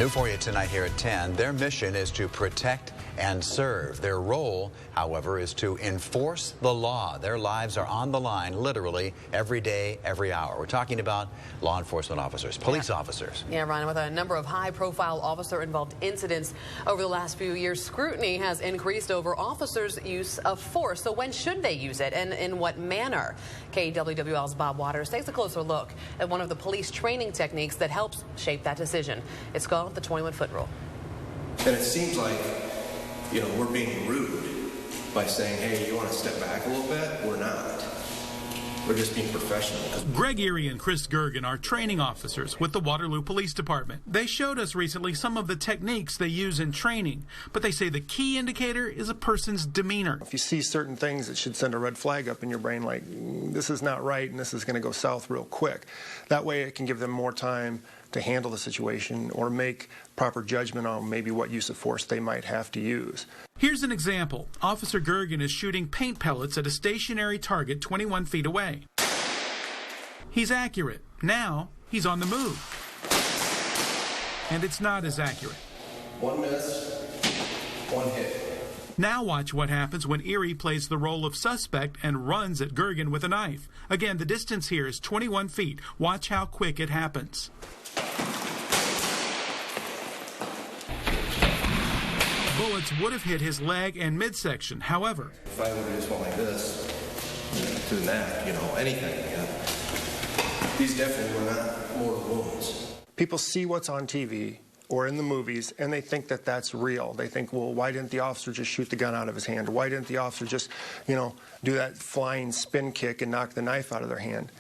New for you tonight here at 10. Their mission is to protect and serve. Their role, however, is to enforce the law. Their lives are on the line literally every day, every hour. We're talking about law enforcement officers, police officers. Yeah, Ryan, with a number of high-profile officer-involved incidents over the last few years, scrutiny has increased over officers' use of force. So when should they use it, and in what manner? KWWL's Bob Waters takes a closer look at one of the police training techniques that helps shape that decision. It's called the 21-foot rule. And it seems like, you know, we're being rude by saying, hey, you want to step back a little bit? We're not. We're just being professional. Greg Erie and Chris Gergen are training officers with the Waterloo Police Department. They showed us recently some of the techniques they use in training, but they say the key indicator is a person's demeanor. If you see certain things, it should send a red flag up in your brain like, this is not right and this is going to go south real quick. That way it can give them more time to handle the situation or make proper judgment on maybe what use of force they might have to use. Here's an example. Officer Gergen is shooting paint pellets at a stationary target 21 feet away. He's accurate. Now he's on the move. And it's not as accurate. One miss, one hit. Now watch what happens when Erie plays the role of suspect and runs at Gergen with a knife. Again, the distance here is 21 feet. Watch how quick it happens. Bullets would have hit his leg and midsection. However, if I would have just went like this, to the neck, you know, anything, these definitely were not mortal wounds. People see what's on TV or in the movies, and they think that that's real. They think, well, why didn't the officer just shoot the gun out of his hand? Why didn't the officer just, you know, do that flying spin kick and knock the knife out of their hand?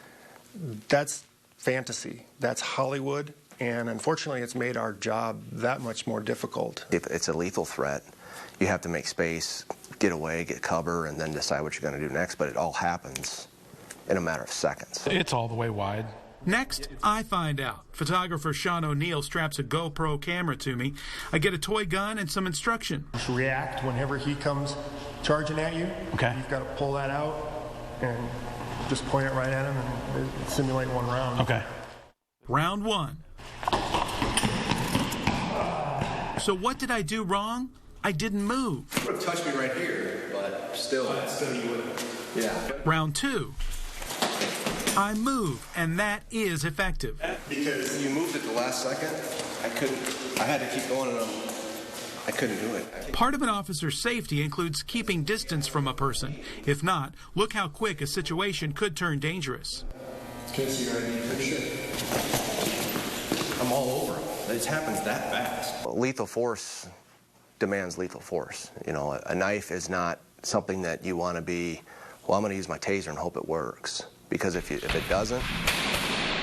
That's fantasy. That's Hollywood. And unfortunately, it's made our job that much more difficult. If it's a lethal threat, you have to make space, get away, get cover, and then decide what you're going to do next. But it all happens in a matter of seconds. It's all the way wide. Next, I find out. Photographer Sean O'Neill straps a GoPro camera to me. I get a toy gun and some instruction. Just react whenever he comes charging at you. Okay. You've got to pull that out and just point it right at him and simulate one round. Okay. Round one. So what did I do wrong? I didn't move. You would have touched me right here, but still you would have. Yeah. Round two. I move, and that is effective. Because you moved at the last second, I had to keep going, and I couldn't do it. Part of an officer's safety includes keeping distance from a person. If not, look how quick a situation could turn dangerous. Can you see your ID picture? I'm all over it. It happens that fast. Lethal force demands lethal force. You know, a knife is not something that you want to be, well, I'm going to use my taser and hope it works. Because if it doesn't,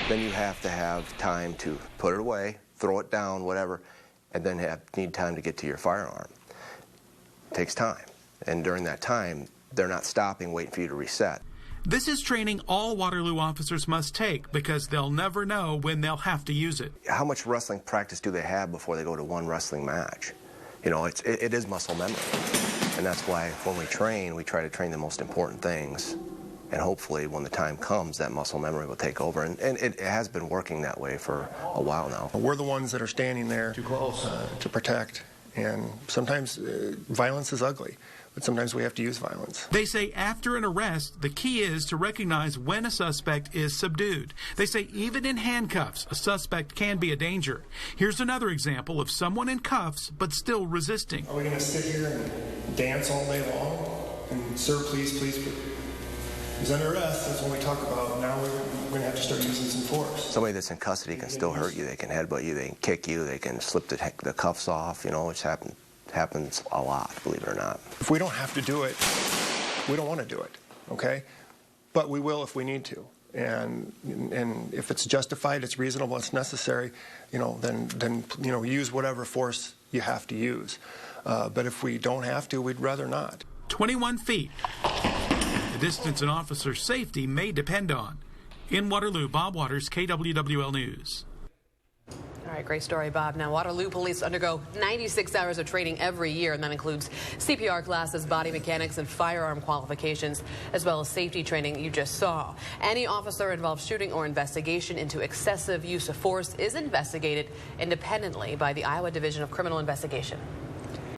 then you have to have time to put it away, throw it down, whatever, and then need time to get to your firearm. It takes time. And during that time, they're not stopping, waiting for you to reset. This is training all Waterloo officers must take because they'll never know when they'll have to use it. How much wrestling practice do they have before they go to one wrestling match? You know, it is muscle memory. And that's why when we try to train the most important things. And hopefully when the time comes, that muscle memory will take over. And it has been working that way for a while now. We're the ones that are standing there too close to protect. And sometimes violence is ugly. But sometimes we have to use violence. They say after an arrest, the key is to recognize when a suspect is subdued. They say even in handcuffs, a suspect can be a danger. Here's another example of someone in cuffs but still resisting. Are we going to sit here and dance all day long? And, sir, please, please, he's under arrest. That's when we talk about now we're going to have to start using some force. Somebody that's in custody can still hurt you. They can headbutt you. They can kick you. They can slip the cuffs off, you know, which happens a lot, believe it or not. If we don't have to do it, we don't want to do it, okay? But we will if we need to. And if it's justified, it's reasonable, it's necessary, you know, then you know, use whatever force you have to use. But if we don't have to, we'd rather not. 21 feet. The distance an officer's safety may depend on. In Waterloo, Bob Waters, KWWL News. All right, great story, Bob. Now, Waterloo Police undergo 96 hours of training every year, and that includes CPR classes, body mechanics, and firearm qualifications, as well as safety training you just saw. Any officer involved shooting or investigation into excessive use of force is investigated independently by the Iowa Division of Criminal Investigation.